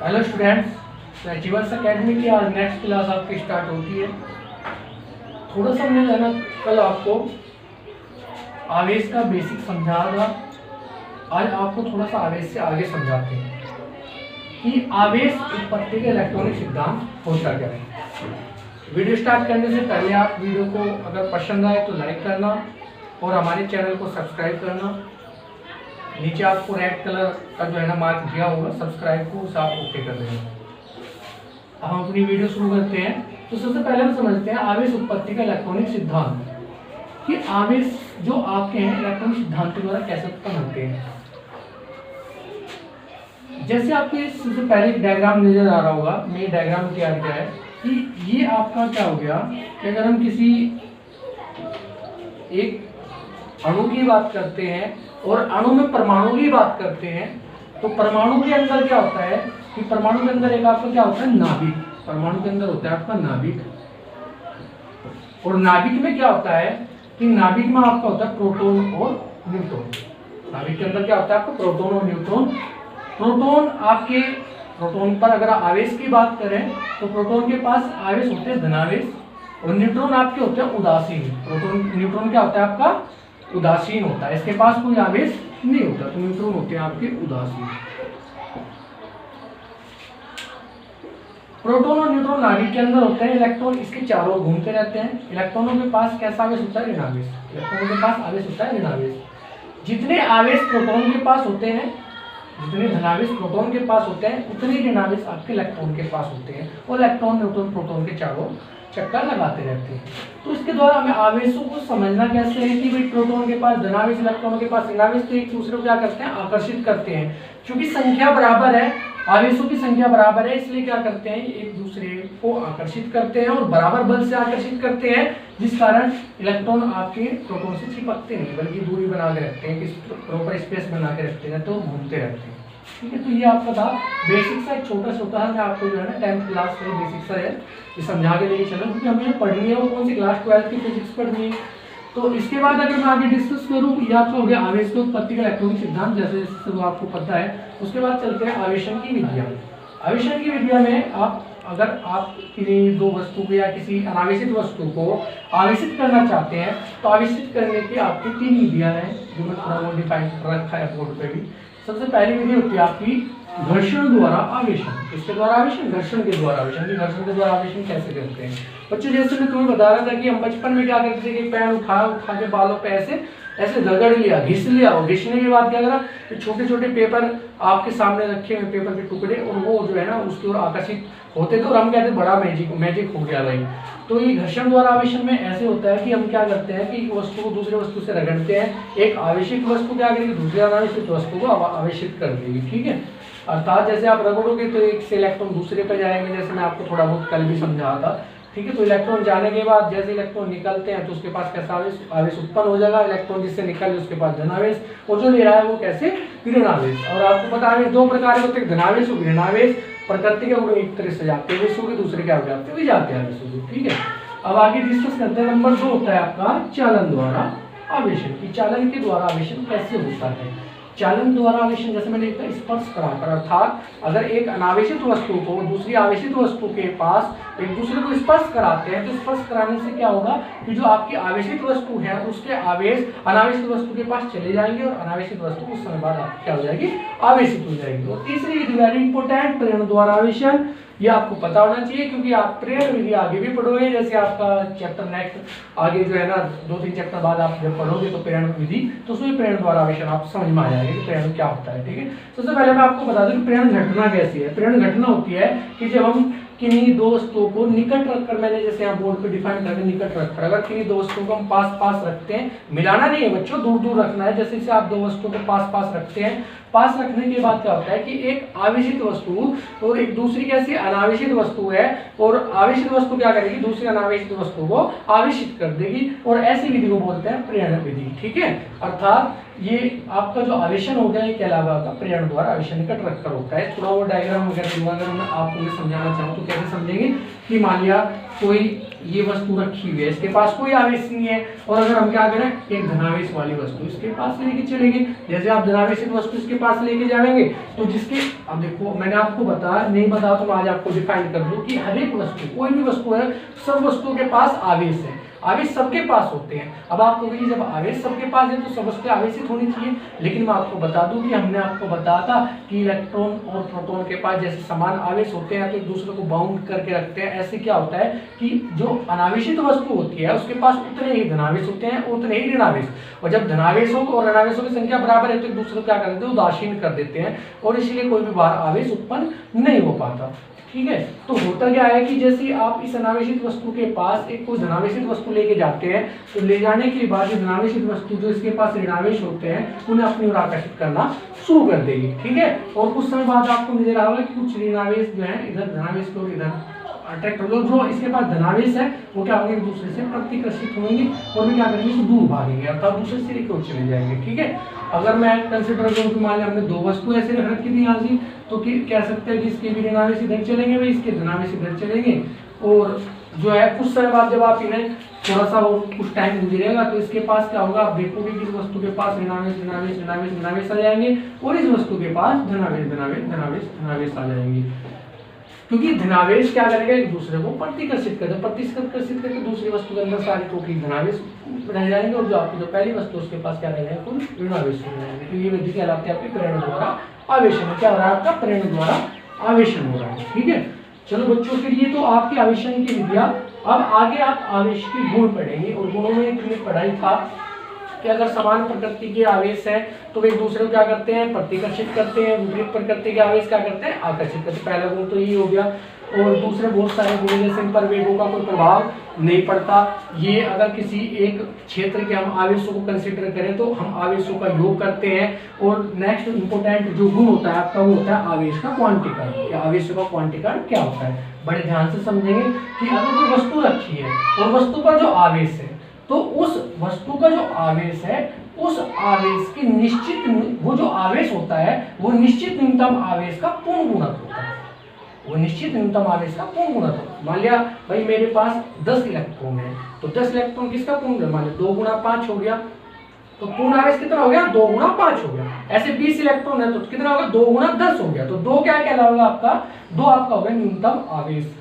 Hello students, achievers academy की आज next class आपकी स्टार्ट होती है। थोड़ा सा हमने जाना कल आपको आवेश का बेसिक समझाया था। आज आपको थोड़ा सा आवेश से आगे समझाते हैं कि आवेश उत्पत्ति के इलेक्ट्रॉनिक सिद्धांत होता क्या है। वीडियो स्टार्ट करने से पहले आप वीडियो को अगर पसंद आए तो लाइक करना और हमारे चैनल को सब्सक्राइब करना। नीचे आपको रेड कलर का जो है ना मार्क दिया होगा सब्सक्राइब को, उसे आप ओके कर देंगे। अब हम अपनी वीडियो शुरू करते हैं। तो सबसे पहले हम समझते हैं आवेश उत्पत्ति का इलेक्ट्रॉनिक सिद्धांत, कि आवेश जो आपके हैं इलेक्ट्रॉनिक सिद्धांत के द्वारा कैसे उत्पन्न होते हैं। जैसे आपके सबसे पहले एक डायग्राम नजर आ रहा होगा, मैं डायग्राम तैयार किया है कि ये आपका क्या हो गया कि अगर हम किसी एक अणु की बात करते हैं और अणु में परमाणु की बात करते हैं, तो परमाणु के अंदर क्या होता है कि परमाणु के अंदर एक आपका क्या होता है नाभिक। परमाणु के अंदर होता है आपका नाभिक, और नाभिक में क्या होता है कि नाभिक में आपका होता है प्रोटॉन और न्यूट्रॉन। नाभिक के अंदर क्या होता है आपका प्रोटॉन और न्यूट्रॉन। प्रोटॉन आपके प्रोटॉन पर अगर आवेश की बात करें तो प्रोटॉन के पास आवेश होते हैं धनावेश और न्यूट्रॉन आपके होते हैं उदासीन। प्रोटॉन न्यूट्रॉन क्या होता है आपका उदासीन होता है, इसके पास कोई आवेश नहीं होता, तो न्यूट्रॉन होते हैं आपके उदासीन। प्रोटॉन और न्यूट्रॉन नाभिक के अंदर होते हैं, इलेक्ट्रॉन इसके चारों ओर घूमते रहते हैं। इलेक्ट्रॉनों के पास कैसा आवेश होता है ऋणावेश। इलेक्ट्रॉनों के पास आवेश होता है ऋणावेश। जितने आवेश प्रोटॉन के पास होते हैं, जितने धनावेश प्रोटॉन के पास होते हैं, उतने ऋणावेश आपके इलेक्ट्रॉन के पास होते हैं, और इलेक्ट्रॉन न्यूट्रॉन प्रोटॉन के चारों चक्कर लगाते रहते हैं। तो इसके द्वारा हमें आवेशों को समझना कैसे है कि भाई प्रोटॉन के पास धनावेश, इलेक्ट्रॉनों के पास ऋणावेश, तो एक दूसरे को क्या करते हैं आकर्षित करते हैं। क्योंकि संख्या बराबर है, आवेशों की संख्या बराबर है, इसलिए क्या करते हैं एक दूसरे को आकर्षित करते हैं और बराबर बल से आकर्षित करते हैं, जिस कारण इलेक्ट्रॉन आपके प्रोटॉन से चिपकते नहीं बल्कि दूरी बना के रखते हैं, किस प्रॉपर स्पेस बना के रखते हैं, तो घूमते रहते हैं। ठीक है, तो ये आपका था बेसिक सा एक छोटा है। मैं आपको जो है ना 10th क्लास से बेसिक सा है ये समझा के लेके चलो, क्योंकि हमें पढ़नी है वो कौन सी क्लास 12th की फिजिक्स पढ़नी है। तो इसके बाद अगर मैं आगे डिस्कस करूँ, ये आपका हो गया आवेश की उत्पत्ति का इलेक्ट्रॉनिक सिद्धांत, जैसे जैसे वो आपको पता है। उसके बाद चलते हैं आवेशन की विधियाँ। आवेशन की विधिया में आप अगर आप किसी दो वस्तु को या किसी अनावेशित वस्तु को आवेशित करना चाहते हैं, तो आवेशित करने की आपकी 3 विधियाँ हैं, जो मैं थोड़ा बहुत डिफाइन कर रखा है बोर्ड पे भी। सबसे पहली विधि होती है आपकी घर्षण द्वारा आवेशन। किसके द्वारा आवेशन? घर्षण के द्वारा आवेशन। घर्षण के द्वारा आवेशन कैसे करते हैं बच्चों? जैसे मैं तुम्हें बता रहा था कि हम बचपन में क्या करते थे कि पैर उठा के बालों पे ऐसे रगड़ लिया, घिस लिया, और घिसने के बाद क्या करा कि छोटे छोटे पेपर आपके सामने रखे हुए पेपर के टुकड़े, और वो जो है ना उसकी ओर आकर्षित होते थे, और हम कहते बड़ा मैजिक हो गया भाई। तो ये घर्षण द्वारा आवेशन में ऐसे होता है कि हम क्या करते हैं कि वस्तु को दूसरे वस्तु से रगड़ते हैं, एक आवेशित वस्तु क्या करेगी दूसरी अनावेशित वस्तु को आवेशित कर देगी। ठीक है, अर्थात जैसे आप रगड़ोगे तो एक से इलेक्ट्रॉन दूसरे पर जाएंगे, जैसे मैं आपको थोड़ा बहुत कल भी समझाया था। ठीक है, तो इलेक्ट्रॉन जाने के बाद जैसे इलेक्ट्रॉन निकलते हैं तो उसके पास कैसा आवेश उत्पन्न हो जाएगा। इलेक्ट्रॉन जिससे निकले उसके पास धनावेश, और जो ले रहा है वो कैसे ऋणावेश। और आपको पता है 2 प्रकार के होते हैं, धनावेश और ऋणावेश। प्रकृति के गुण एक तरह से जाते हैं विश्व के, दूसरे क्या हो जाते हैं जाते हैं विश्व के। ठीक है, अब आगे डिस्कस करते हैं। नंबर 2 होता है आपका चालन द्वारा आवेशन, की चालन के द्वारा आवेशन कैसे होता है। चालन द्वारा आवेशन जैसे मैंने कहा स्पर्श कराकर, अर्थात अगर एक अनावेशित वस्तु को दूसरी आवेशित वस्तु के पास एक दूसरे को स्पर्श कराते हैं, तो स्पर्श कराने से क्या होगा कि जो आपकी आवेशित वस्तु है उसके आवेश अनावेशित वस्तु के पास चले जाएंगे, और अनावेशित वस्तु कुछ समय बाद क्या हो जाएगी आवेशित हो जाएगी। और तीसरी विधि वेरी इंपॉर्टेंट, प्रेरण द्वारा आवेशन। ये आपको पता होना चाहिए क्योंकि आप प्रेरण विधि आगे भी पढ़ोगे, जैसे आपका चैप्टर नेक्स्ट आगे जो है ना 2-3 चैप्टर बाद आप जब पढ़ोगे तो प्रेरण विधि, तो उसमें प्रेरण द्वारा आवेशन आप समझ में आ जाएगा कि प्रेरण क्या होता है। ठीक है, सबसे पहले मैं आपको बता दूं कि प्रेरण घटना कैसी है। प्रेरण घटना होती है कि जब हम किन्हीं दो वस्तुओं को निकट रखकर, मैंने जैसे यहाँ बोर्ड पे डिफाइन करके निकट रखकर, अगर किन्हीं दो वस्तुओं को हम पास रखते हैं, मिलाना नहीं है बच्चों, दूर रखना है। जैसे आप दो वस्तुओं को पास रखते हैं, पास रखने के बाद क्या होता है कि एक आवेशित वस्तु और एक दूसरी कैसी अनावेशित वस्तु है, और आवेशित वस्तु क्या करेगी दूसरी अनावेशित वस्तु को आवेशित कर देगी, और ऐसी विधि को बोलते हैं प्रेरण विधि। ठीक है, अर्थात ये आपका जो आवेशन हो गया, ये कहलावा का प्रेरण द्वारा आवेशन का ट्रैक्टर होता है। थोड़ा वो डायग्राम वगैरह दूंगा, अगर मैं आपको ये समझाना चाहूँ तो कैसे समझेंगे कि मान लिया कोई ये वस्तु रखी हुई है, इसके पास कोई आवेश नहीं है, और अगर हम क्या करें, एक धनावेश वाली वस्तु इसके पास लेके चलेंगे, जैसे आप धनावेशित वस्तु इसके पास लेके जाएंगे तो जिसके, अब देखो मैंने आपको नहीं बताया तो मैं आज आपको डिफाइन कर दूं कि हर एक वस्तु, कोई भी वस्तु है, सब वस्तुओं के पास आवेश है, आवेश सबके पास होते हैं। अब आप कहोगे जब आवेश सबके पास है तो सब वस्तुएं आवेशित होनी चाहिए, लेकिन मैं आपको बता दूं कि हमने आपको बताया था कि इलेक्ट्रॉन और प्रोटॉन के पास जैसे समान आवेश होते हैं तो एक दूसरे को बाउंड करके रखते हैं। ऐसे क्या होता है कि जो अनावेशित वस्तु होती है उसके पास उतने ही धनावेश होते हैं, उतने ही ऋणावेश, और जब धनावेशों और ऋणावेशों की संख्या बराबर है तो एक दूसरे को क्या कर देते हैं, उदासीन कर देते हैं, और इसलिए कोई भी बार आवेश उत्पन्न नहीं हो पाता। ठीक है, तो होता क्या है कि जैसे आप इस अनावेशित वस्तु के पास एक कोई धनावेशित वस्तु लेके जाते हैं तो ले जाने के बाद ये धनावेशित वस्तु जो इसके पास ऋणावेश होते हैं उन्हें अपनी ओर आकर्षित करना शुरू कर देगी। ठीक है, और कुछ समय बाद आपको नजर आएगा कि कुछ ऋणावेश जो है इधर धनावेश को इधर अट्रैक्ट हो, जो इसके पास धनावेश है वो क्या होंगे, एक दूसरे से प्रतिकर्षित होंगे और वे क्या करेंगे, तो दूर भागेंगे, अर्थात दूसरे सिरे की ओर चले जाएंगे। ठीक है, अगर मैं कंसिडर करूँ कि मान लिया हमने दो वस्तु ऐसे रख रखी थी यहाँ से, तो कह सकते हैं कि इसके भी ऋणावेश इधर चलेंगे, भाई इसके धनावेश इधर चलेंगे, और जो है कुछ समय बाद जब आप इन्हें थोड़ा सा और कुछ टाइम गुजरेगा तो इसके पास क्या होगा, आप देखोगे कि इस वस्तु के पास ऋणावेश ऋणावेश ऋणावेश ऋणावेश आ जाएंगे, और इस वस्तु के पास धनावेश धनावेश धनावेश धनावेश आ जाएंगे, क्योंकि धनावेश क्या करेगा, एक दूसरे को प्रतिकर्षित करके दूसरी वस्तु के अंदर सारी टोटली धनावेश रह जाएंगे, और जो आपकी जो पहली वस्तु उसके पास क्या रह जाएगा, कुल ऋणावेश हो जाएंगे। तो ये विधि कहलाती है आपके प्रेरण द्वारा आवेशन। क्या हो रहा है, आपका प्रेरण द्वारा आवेशन हो रहा है। ठीक है, चलो बच्चों, फिर ये तो आपके आवेशन की विधियां। अब आगे आप आवेश के गुण पढ़ेंगे, और गुणों में तुमने पढ़ाई था कि अगर समान प्रकृति के आवेश है तो वे एक दूसरे को क्या करते हैं, प्रतिकर्षित करते हैं, विपरीत प्रकृति के आवेश क्या करते हैं, आकर्षित करते हैं। पहला गुण तो ये हो गया, और दूसरे बहुत सारे गुण जैसे इन पर वेगों का कोई प्रभाव नहीं पड़ता। ये अगर किसी एक क्षेत्र के हम आवेशों को कंसिडर करें तो हम आवेशों का योग करते हैं। और नेक्स्ट इंपोर्टेंट जो गुण होता है आपका वो होता है आवेश का क्वांटीकरण। क्या आवेशों का क्वांटीकरण क्या होता है, बड़े ध्यान से समझेंगे कि अगर कोई वस्तु रखी है और वस्तु पर जो आवेश है तो उस वस्तु का जो आवेश है उस आवेश की निश्चित, वो जो आवेश होता है वो निश्चित न्यूनतम आवेश का पूर्ण गुणक होता है, वो निश्चित न्यूनतम आवेश का पूर्ण गुणक होता है। मान लिया भाई मेरे पास 10 इलेक्ट्रॉन है, तो 10 इलेक्ट्रॉन किसका पूर्ण गुणक, मान लिया 2 गुणा 5 हो गया, तो पूर्ण आवेश कितना हो गया, 2 गुणा 5 हो गया। ऐसे 20 इलेक्ट्रॉन है तो कितना होगा, 2 गुणा 10 हो गया, तो 2 क्या कहलाएगा आपका, 2 आपका हो गया न्यूनतम आवेश।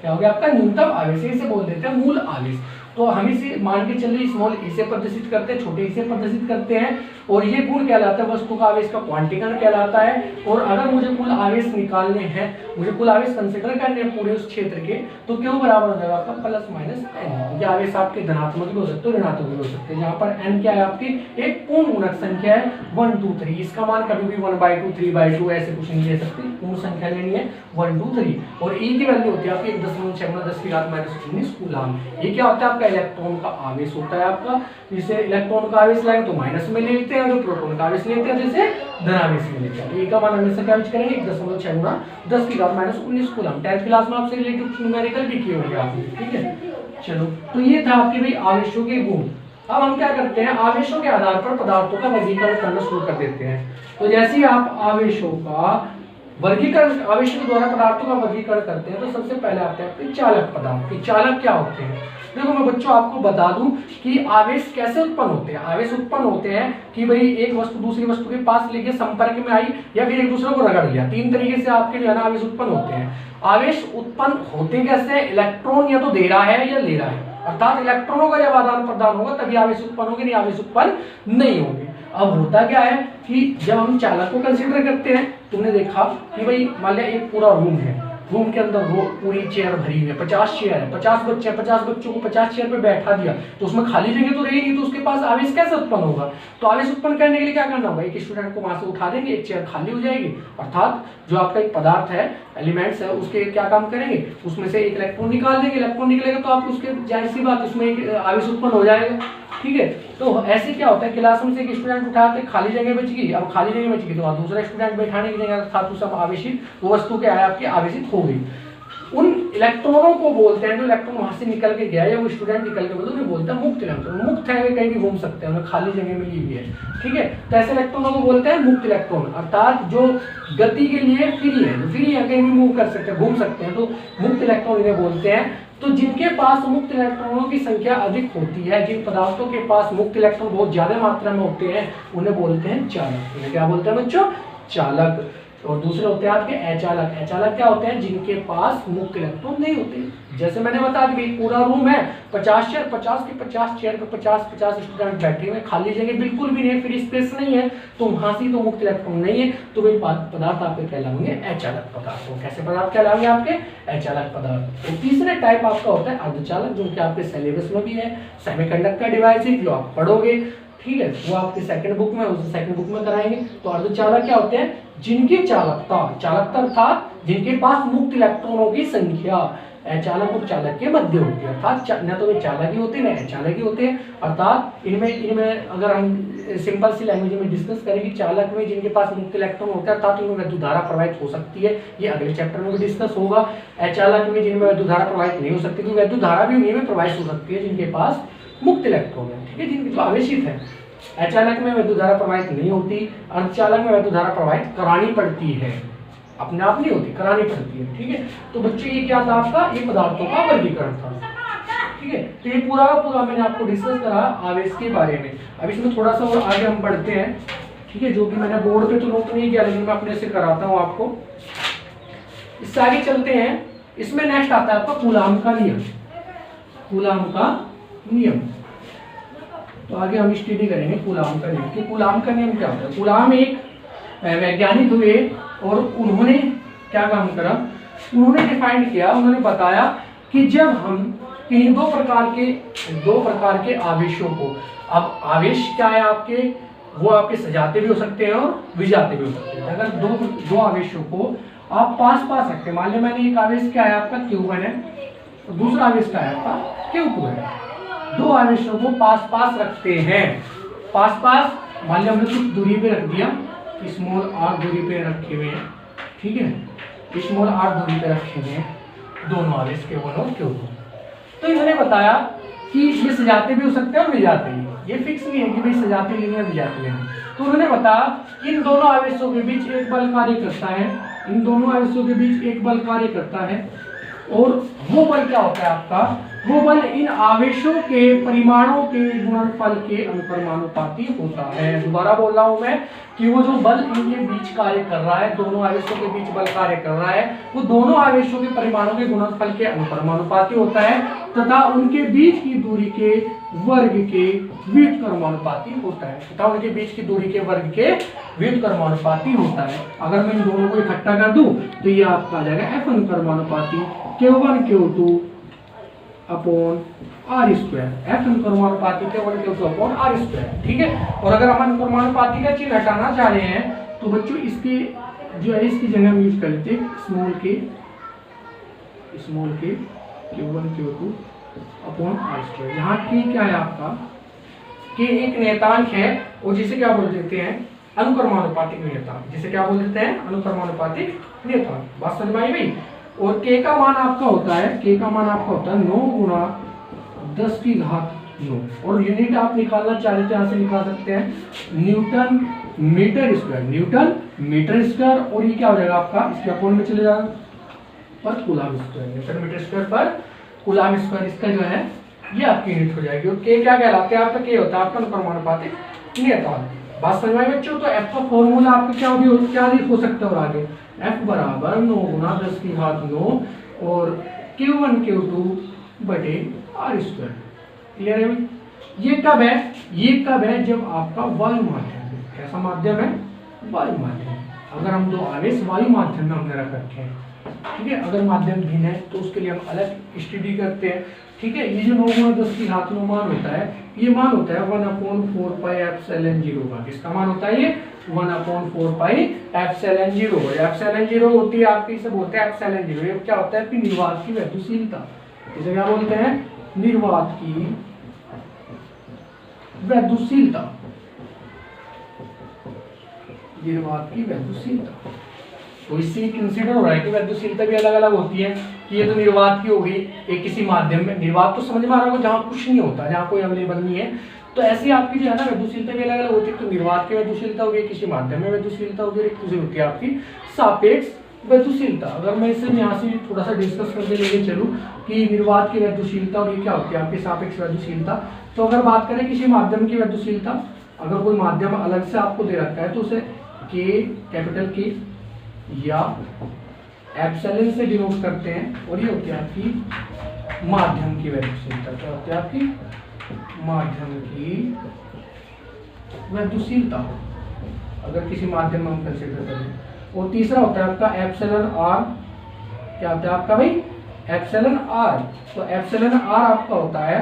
क्या हो गया आपका न्यूनतम आवेश, इसे बोल देते हैं मूल आवेश। तो हम इसे मान के चलिए स्मॉल ई से प्रदर्शित करते हैं, छोटे ई से प्रदर्शित करते हैं, और ये गुण कहलाता है वस्तु का आवेश का क्वांटीकरण कहलाता है। और अगर मुझे कुल आवेश निकालने हैं, मुझे कुल आवेश कंसीडर करने हैं पूरे उस क्षेत्र के, तो क्यों बराबर हो जाएगा आपका प्लस माइनस एन। ये आवेश आपके धनात्मक भी हो सकते हैं, ऋणात्मक भी हो सकते हैं। यहाँ पर एन क्या है आपकी एक पूर्ण गुणक संख्या है 1 2 3, इसका मान कभी भी 1/2 3/2 ऐसे कुछ नहीं ले सकते, पूर्ण संख्या लेनी है 1 2 3। और ई की वैल्यू होती है आपकी 1.6 कूलम। ये क्या होता है, इलेक्ट्रॉन का आवेश होता है आपका। जिसे इलेक्ट्रॉन का आवेश लाएंगे तो माइनस में ले लेते हैं, जो प्रोटॉन का आवेश लेते हैं जैसे धनावेश में लेते हैं। ए का मान हमेशा क्या यूज करेंगे, 1.6 गुणा 10⁻⁻19 कूलम। 10th क्लास में आपसे रिलेटेड न्यूमेरिकल भी किए होंगे आपने। ठीक है, चलो तो ये था आपके भाई आवेशों के गुण। अब हम क्या करते हैं, आवेशों के आधार पर पदार्थों का वर्गीकरण करना शुरू कर देते हैं। तो जैसे ही आप आवेशों का वर्गीकरण, आवेशों के द्वारा पदार्थों का वर्गीकरण करते हैं, तो सबसे पहले आते हैं आपके चालक पदार्थ। कि चालक क्या होते हैं, देखो मैं बच्चों आपको बता दूं कि आवेश कैसे उत्पन्न होते हैं। आवेश उत्पन्न होते हैं कि भाई एक वस्तु दूसरी वस्तु के पास लेके संपर्क में आई, या फिर एक दूसरे को रगड़ लिया। 3 तरीके से आपके जो है ना आवेश उत्पन्न होते हैं। आवेश उत्पन्न होते कैसे, इलेक्ट्रॉन या तो दे रहा है या ले रहा है, अर्थात इलेक्ट्रॉनों का जब आदान प्रदान होगा तभी आवेश उत्पन्न होंगे, नहीं आवेश उत्पन्न नहीं होंगे। अब होता क्या है कि जब हम चालक को कंसीडर करते हैं, तुमने देखा कि भाई मान लिया एक पूरा रूम है, रूम के अंदर वो पूरी चेयर भरी हुई है, 50 चेयर है, 50 बच्चे हैं, 50 बच्चों को 50 चेयर पे बैठा दिया, तो उसमें खाली जगह तो रही नहीं, तो उसके पास आवेश कैसे उत्पन्न होगा। तो आवेश उत्पन्न करने के लिए क्या करना होगा, एक स्टूडेंट को वहां से उठा देंगे, एक चेयर खाली हो जाएगी, अर्थात जो आपका एक पदार्थ है, एलिमेंट्स है, उसके क्या काम करेंगे, उसमें से एक इलेक्ट्रॉन निकाल देंगे। इलेक्ट्रॉन निकलेगा तो आप उसके जाहिर सी बात उसमें एक आवेश उत्पन्न हो जाएगा। ठीक है, तो ऐसे क्या होता है, क्लास में से एक स्टूडेंट उठाते, खाली जगह बच गई, अब खाली जगह बच गई तो दूसरा स्टूडेंट बैठाने की जगह अर्थात उस आवेशित वो वस्तु क्या है आपकी आवेशित हो गई। उन इलेक्ट्रॉनों को बोलते हैं, जो इलेक्ट्रॉन वहां से निकल के गया या वो स्टूडेंट निकल के बोलते हैं, बोलते हैं मुक्त इलेक्ट्रॉन। मुक्त है, वे कहीं भी घूम सकते हैं, उन्हें खाली जगह मिली हुई है, ठीक है। तो ऐसे इलेक्ट्रॉनों को बोलते हैं मुक्त इलेक्ट्रॉन, अर्थात जो गति के लिए फ्री है, जो फ्री है, कहीं भी मूव कर सकते हैं, घूम सकते हैं, तो मुक्त इलेक्ट्रॉन इन्हें बोलते हैं। तो जिनके पास मुक्त इलेक्ट्रॉनों की संख्या अधिक होती है, जिन पदार्थों के पास मुक्त इलेक्ट्रॉन बहुत ज्यादा मात्रा में होते हैं, उन्हें बोलते हैं चालक। उन्हें क्या बोलते हैं बच्चों? चालक। और दूसरे होते हैं आपके अचालक। अचालक क्या होते हैं? जिनके पास मुक्त इलेक्ट्रॉन नहीं होते। जैसे मैंने बता दी, पूरा रूम है, 50 चेयर, 50 के 50 चेयर पे 50 स्टूडेंट बैठे हुए, खाली जगह बिल्कुल भी नहीं, फ्री स्पेस नहीं है, तो वहां से तो मुक्त इलेक्ट्रॉन नहीं है, तो वे पदार्थ आपके कहलाएंगे अचालक पदार्थ। तो कैसे पदार्थ कहलाएंगे आपके? अचालक पदार्थ। तो तीसरे टाइप आपका होता है अर्धचालक, जो कि आपके सिलेबस में भी है, सेमीकंडक्टर डिवाइस है, जो आप पढ़ोगे, ठीक है, वो आपके सेकंड बुक में, उसे सेकंड बुक में कराएंगे। तो अर्धचालक क्या होते हैं? जिनकी चालकता अर्थात जिनके पास मुक्त इलेक्ट्रॉनों की संख्या अचालक और चालक के मध्य होती है, अर्थात न तो वे चालक ही होते हैं, न अचालक ही होते हैं। अर्थात इनमें अगर हम सिंपल सी लैंग्वेज में डिस्कस करें कि चालक में जिनके पास मुक्त इलेक्ट्रॉन होता है, अर्थात उनमें विद्युत धारा प्रवाहित हो सकती है, ये अगले चैप्टर में भी डिस्कस होगा। अचालक में जिनमें विद्युत धारा प्रवाहित नहीं हो सकती, तो विद्युत धारा भी उन्हीं में प्रवाहित हो सकती है जिनके पास मुक्त इलेक्ट्रॉन है, ठीक है, जिनके जो आवेशित है। अचालक में विद्युत धारा प्रवाहित नहीं होती, अर्धचालक में विद्युत धारा प्रवाहित करानी पड़ती है, अपने आप नहीं होती, करानी पड़ती है, ठीक है। तो बच्चों ये क्या था आपका? ये पदार्थों का वर्गीकरण था, ठीक है। तो ये पूरा मैंने आपको डिस्कस करा आवेश के बारे में। अब इसमें थोड़ा सा और आगे हम बढ़ते हैं, ठीक है, जो कि मैंने बोर्ड पे तो नोट नहीं किया, लेकिन मैं अपने से कराता हूँ आपको। इससे आगे चलते हैं। इसमें नेक्स्ट आता है आपका कूलाम का नियम। कूलाम का नियम, तो आगे हम स्टडी करेंगे कूलाम का नियम कि कूलाम का नियम क्या होता है। कूलाम एक वैज्ञानिक हुए और उन्होंने क्या काम करा? उन्होंने डिफाइन किया, उन्होंने बताया कि जब हम इन दो प्रकार के आवेशों को, अब आवेश क्या है आपके, वो आपके सजाते भी हो सकते हैं और विजाते भी हो सकते हैं। अगर दो आवेशों को आप पास रखते हैं, मान लो मैंने एक आवेश क्या है आपका Q1 है, और दूसरा आवेश क्या है आपका Q2 है। दो आवेशों को पास रखते हैं, पास मान लिया हमने कुछ दूरी पे रख दिया, स्मॉल r दूरी पे रखे हुए हैं, ठीक है, स्मॉल r दूरी पे रखे हुए हैं दोनों आवेश Q1 और Q2। तो इन्होंने बताया कि ये सजाते भी हो सकते हैं और विजाते भी, ये फिक्स नहीं है कि भाई सजाते लेंगे या विजाते लेंगे। तो उन्होंने बताया इन दोनों आवेशों के बीच एक बल कार्य करता है, इन दोनों आवेशों के बीच एक बल कार्य करता है, और वो बल क्या होता है आपका? वो बल इन आवेशों के परिमाणों के गुणनफल के अनुक्रमानुपाती होता है। दोबारा बोल रहा हूं मैं कि वो जो बल इनके बीच कार्य कर रहा है, दोनों आवेशों के बीच बल कार्य कर रहा है, वो दोनों आवेशों के परिमाणों के गुणनफल के अनुक्रमानुपाती होता है, तथा उनके बीच की दूरी के वर्ग के व्युत्क्रमानुपाती होता है, तथा उनके बीच की दूरी के वर्ग के व्युत्क्रमानुपाती होता है। अगर मैं इन दोनों को इकट्ठा कर दूं तो ये आपका आ जाएगा F अनुक्रमानुपाती Q1 Q2 upon R square. F अनुक्रमानुपाती Q1 Q2 upon R square, ठीक है। और अगर हम अनुक्रमानुपाती का चिन्ह हटाना चाह रहे हैं तो बच्चों इसकी जो है इसकी जगह हम यूज कर लेते हैं स्मॉल के Q1 Q2 upon R square. यहाँ की क्या है आपका? के एक नियतांक है, और जिसे क्या बोल देते हैं? अनुक्रमानुपातिक नियतांक। जिसे क्या बोल देते हैं? अनुक्रमानुपातिक नियतांक। बात समझ में आई भाई? और के का मान आपका होता है, के का मान आपका होता है 9 गुणा 10 की घात 9, और यूनिट आप निकालना चाहते हैं, यहाँ से निकाल सकते हैं newton metre square, newton metre square, और ये क्या हो जाएगा आपका? इसके अपोन में चले जाएगा पर coulomb square, newton metre square पर कूलाम स्क्वायर, इसका जो है ये आपकी यूनिट हो जाएगी। और के क्या कहलाते हैं आपका? के होता है आपका अनुक्रमानुपातिक नियतांक। बात समझ में आई बच्चों? तो एफ का फॉर्मूला आपका क्या हो सकता है और आगे F बराबर 9 गुना 10 की घात 9 और Q1 Q2 बटे R स्क्वायर। क्लियर है भाई? ये कब है? ये कब है? जब आपका वायु माध्यम है। कैसा माध्यम है? वायु माध्यम। अगर हम दो आवेश वायु माध्यम में हमने रख रखे हैं, ठीक है, अगर माध्यम भिन्न है तो उसके लिए हम अलग स्टडी करते हैं, ठीक है। ये जो 9 गुना 10 की घात 9 मान होता है, ये मान होता है 1/4 पाई एप्सिलॉन 0 का। किसका मान होता है ये? 1/4 पाई एप्सिलॉन 0। एप्सिलॉन 0 होती है आपकी, इसे बोलते हैं एप्सिलॉन 0। ये क्या होता है? कि निर्वात की वैद्युशीलता। इसे क्या बोलते हैं? निर्वात की वैद्युशीलता, निर्वात की वैद्युशीलता, तो इससे कंसीडर हो रहा है कि वैद्युशीलता भी अलग अलग होती है कि ये तो निर्वात की हो गई, एक किसी माध्यम में, निर्वात तो समझ में आ रहा होगा जहाँ कुछ नहीं होता, जहाँ कोई अवेलेबल नहीं है, तो ऐसी आपकी जो है ना वैद्युशीलता भी अलग अलग होती है। तो निर्वात की वैद्युशीलता होगी, किसी माध्यम में वैद्युशीलता होगी, एक दूसरी होती है आपकी सापेक्ष वैद्युशीलता। अगर मैं इसे यहाँ से थोड़ा सा डिस्कस करके लेके चलूँ कि निर्वात की वैद्युशीलता और ये क्या होती है आपकी सापेक्ष वैद्युशीलता, तो अगर बात करें किसी माध्यम की वैद्युशीलता, अगर कोई माध्यम अलग से आपको दे रखा है तो उसे के, कैपिटल के या एप्सिलॉन से डिनोट करते हैं, और ये होती है आपकी माध्यम की वैद्युशीलता। क्या होती है आपकी माध्यम की वैद्युशीलता, अगर किसी माध्यम में हम कंसीडर करें। और तीसरा होता है आपका एप्सिलॉन आर। क्या होता है आपका भाई एप्सिलॉन आर। तो एप्सिलॉन आर आपका होता है,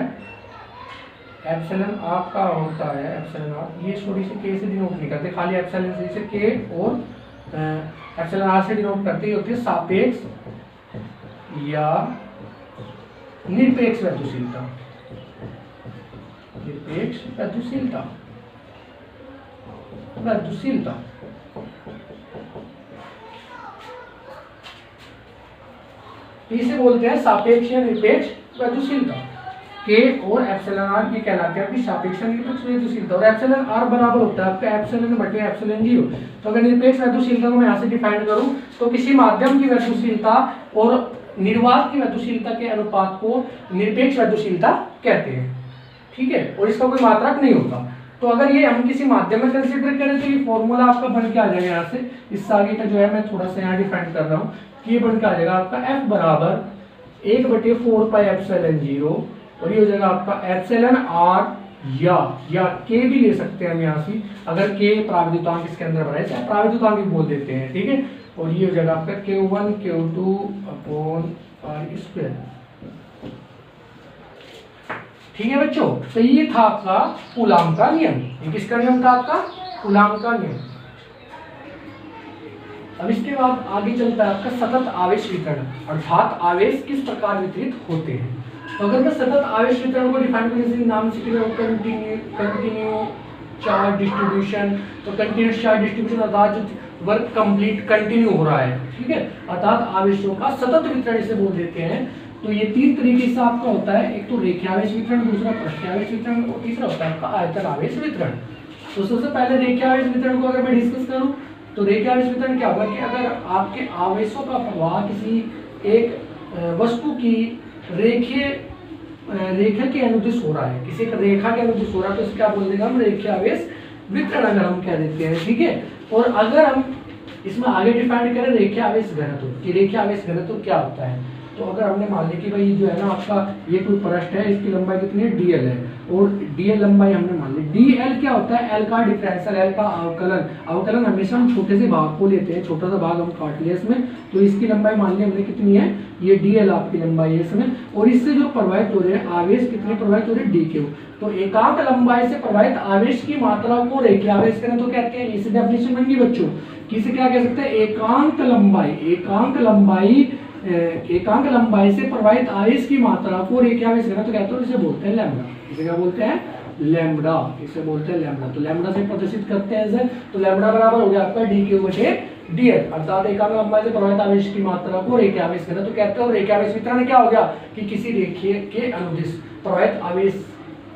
एप्सिलॉन आपका होता है एप्सिलॉन आर, ये थोड़ी सी के से डिनोट नहीं करते, खाली एप्सिलॉन से इसे के और एप्सिलॉन आर से डिनोट करते ही होती है सापेक्ष या निरपेक्ष वैद्युशीलता। निरपेक्ष वैद्युशीलता, वैद्युशीलता इसे बोलते हैं सापेक्ष या निरपेक्ष वैद्युशीलता। के और एप्सिलॉन आर ये कहलाते हैं आपकी सापेक्ष निरपेक्ष वैद्युशीलता, और एप्सिलॉन आर बराबर होता है आपका एप्सिलॉन बटे एप्सिलॉन जीरो। तो अगर निरपेक्ष वैद्युशीलता को मैं यहाँ से डिफाइन करूँ तो किसी माध्यम की वैद्युशीलता और निर्वात की वैद्युशीलता के अनुपात को निरपेक्ष वैद्युशीलता कहते हैं, ठीक है, और इसका कोई मात्रक नहीं होता। तो अगर ये हम किसी माध्यम में कंसीडर करें तो ये फॉर्मूला आपका बन के आ जाएगा यहाँ से, इससे आगे का जो है मैं थोड़ा सा यहाँ डिफाइन कर रहा हूँ कि ये बन के आ जाएगा आपका F बराबर 1/4 पाई एप्सिलॉन जीरो, और ये हो जाएगा आपका एप्सिलॉन आर या के भी ले सकते हैं हम यहाँ से, अगर के प्राविद्युतांक इसके अंदर भरा है चाहे प्राविद्युतांक भी बोल देते हैं, ठीक है, और ये हो जाएगा आपका Q1 Q2 upon R square. ठीक है बच्चों, तो ये था आपका कूलाम का नियम। ये किसका नियम था आपका कूलाम का नियम। अब इसके बाद आगे चलता है आपका सतत आवेश वितरण, अर्थात आवेश किस प्रकार वितरित होते हैं। तो अगर मैं सतत आवेश वितरण को डिफाइन करने नाम से कंटिन्यू चार्ज डिस्ट्रीब्यूशन, तो कंटिन्यूअस चार्ज डिस्ट्रीब्यूशन अर्थात वर्क कंप्लीट कंटिन्यू हो रहा है, ठीक है, अर्थात आवेशों का सतत वितरण इसे बोल देते हैं। तो ये तीन तरीके से आपका होता है, एक तो रेखीयावेश वितरण, दूसरा पृष्ठीयावेश वितरण और तीसरा होता है आपका आयतन आवेश वितरण। तो सबसे पहले रेखीयावेश वितरण को अगर मैं डिस्कस करूं तो रेखीयावेश वितरण क्या होगा कि अगर आपके आवेशों का प्रवाह किसी एक वस्तु की रेखा के अनुदिश हो रहा है, किसी एक रेखा के अनुदिश हो रहा है, तो इसे क्या बोल देंगे हम रेखीयावेश वितरण अगर हम कह देते हैं, ठीक है। और अगर हम इसमें आगे डिफाइन करें रेखीयावेश घनत्व कि रेखीयावेश घनत्व क्या होता है, तो अगर हमने मान लिया कि भाई जो है ना आपका ये कोई पृष्ठ है, इसकी लंबाई कितनी है dl है, और dl लंबाई हमने मान ली, dl क्या होता है l का डिफरेंशियल, l का अवकलन हमेशा हम छोटे से भाग को लेते हैं, छोटा सा भाग हम काट लिया इसमें, तो इसकी लंबाई मान ली हमने कितनी है, ये dl आपकी लंबाई है इसमें, और इससे जो प्रवाहित हो रहे हैं आवेश कितने प्रवाहित हो रहे हैं dq। तो एकांक लंबाई से प्रवाहित आवेश की मात्रा को रेखीयावेश करें तो कहते हैं, इसे डेफिनेशन बन गई बच्चों, किसे क्या कह सकते हैं, एकांक लंबाई से प्रवाहित आवेश की मात्रा को रेखीयावेश घनत्व कहते हैं, इसे बोलते हैं लैम्बडा। इसे क्या बोलते हैं, लैम्बडा, इसे बोलते हैं लैम्बडा। तो लैम्बडा से प्रदर्शित करते हैं इसे, तो लैम्बडा बराबर हो गया आपका dq/dl, अर्थात एकांक लंबाई से प्रवाहित आवेश की मात्रा को रेखीयावेश घनत्व कहते हैं। और रेखीयावेश वितरण क्या हो गया कि किसी रेखीय के अनुदिश प्रवाहित आवेश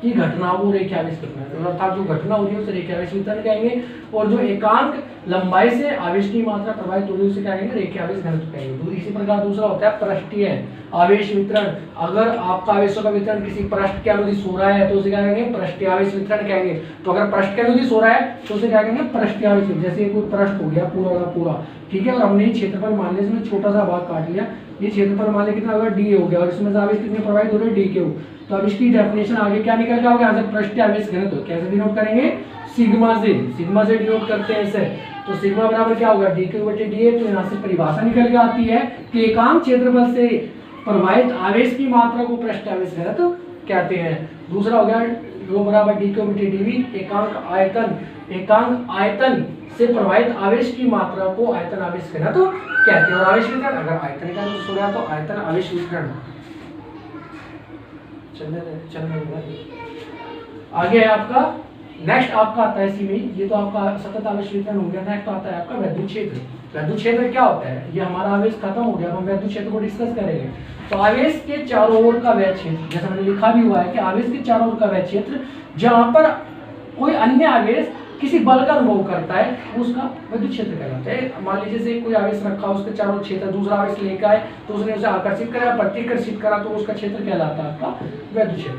की घटना वो रेखीयावेश वितरण, अर्थात जो घटना हो रही है उसे रेखीयावेश वितरण कहेंगे, और जो एकांक लंबाई से आवेश की मात्रा प्रवाहित हो रही है उसे क्या कहेंगे, रेखीयावेश घनत्व कहेंगे। इसी प्रकार दूसरा होता है पृष्ठीय आवेश वितरण, अगर आपका आवेशों का वितरण किसी पृष्ठ के अनुदिश हो रहा है तो उसे क्या कहेंगे, पृष्ठीय आवेश वितरण कहेंगे। तो अगर पृष्ठ के अनुदिश हो रहा है तो उसे क्या कहेंगे, पृष्ठीय आवेश वितरण। जैसे कोई पृष्ठ हो गया पूरा का पूरा, ठीक है, और हमने क्षेत्रफल मान लिया, इसमें छोटा सा भाग काट लिया, ये क्षेत्रफल मान लिया कितना होगा d हो गया, और इसमें से आवेश कितने प्रवाहित हो रहे हैं dq। तो अब इसकी डेफिनेशन आगे क्या निकल के आओगे, यहाँ से पृष्ठीय आवेश घनत्व कैसे डिनोट करेंगे, सिग्मा से डिनोट करते हैं इसे। तो सिग्मा बराबर क्या होगा, dq/dA। तो यहाँ से परिभाषा निकल के आती है कि एकांक क्षेत्रफल से प्रवाहित आवेश की मात्रा को पृष्ठीय आवेश घनत्व कहते हैं। दूसरा हो गया रो बराबर dq/dV, एकांक आयतन से प्रवाहित आवेश की मात्रा को आयतन आवेश घनत्व कहते हैं। और आवेश वितरण, अगर आयतन का हो गया तो आयतन आवेश वितरण। चलने आगे है आपका नेक्स्ट आपका आता है इसी में, ये तो आपका सतत आवेश वितरण हो गया। नेक्स्ट आता है आपका वैद्युत क्षेत्र। वैद्युत क्षेत्र क्या होता है, ये हमारा आवेश खत्म हो गया, हम वैद्युत क्षेत्र को डिस्कस करेंगे। तो आवेश के चारों ओर का वह क्षेत्र, जैसा मैंने लिखा भी हुआ है कि आवेश के चारों ओर का वह क्षेत्र जहां पर कोई अन्य आवेश किसी बल का अनुभव करता है, उसका वैद्युत क्षेत्र कहलाता है। मान लीजिए से कोई आवेश रखा, उसके चारों क्षेत्र, दूसरा आवेश लेकर आए तो उसने उसे आकर्षित करा, प्रतिकर्षित करा, तो उसका क्षेत्र कहलाता है आपका वैद्युत क्षेत्र।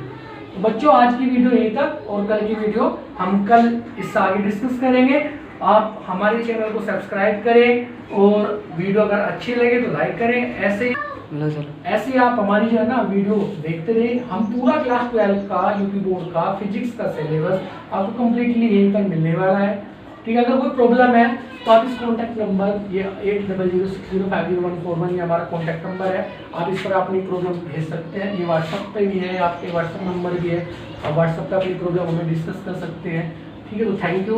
तो बच्चों आज की वीडियो यहीं तक, और कल की वीडियो हम कल इससे आगे डिस्कस करेंगे। आप हमारे चैनल को सब्सक्राइब करें और वीडियो अगर अच्छी लगे तो लाइक करें। ऐसे आप हमारी जो है ना वीडियो देखते रहे। हम पूरा क्लास 12 का यूपी बोर्ड का फिजिक्स का सिलेबस आपको कम्प्लीटली यहीं पर मिलने वाला है। ठीक है, अगर कोई प्रॉब्लम है तो आप इस कॉन्टैक्ट नंबर, ये 8006050141 ये हमारा कॉन्टैक्ट नंबर है, आप इस पर अपनी प्रॉब्लम भेज सकते हैं। ये व्हाट्सएप पे भी है, आपके व्हाट्सएप नंबर भी है, आप व्हाट्सएप पे अपनी प्रॉब्लम हमें डिस्कस कर सकते हैं। ठीक है, तो थैंक यू।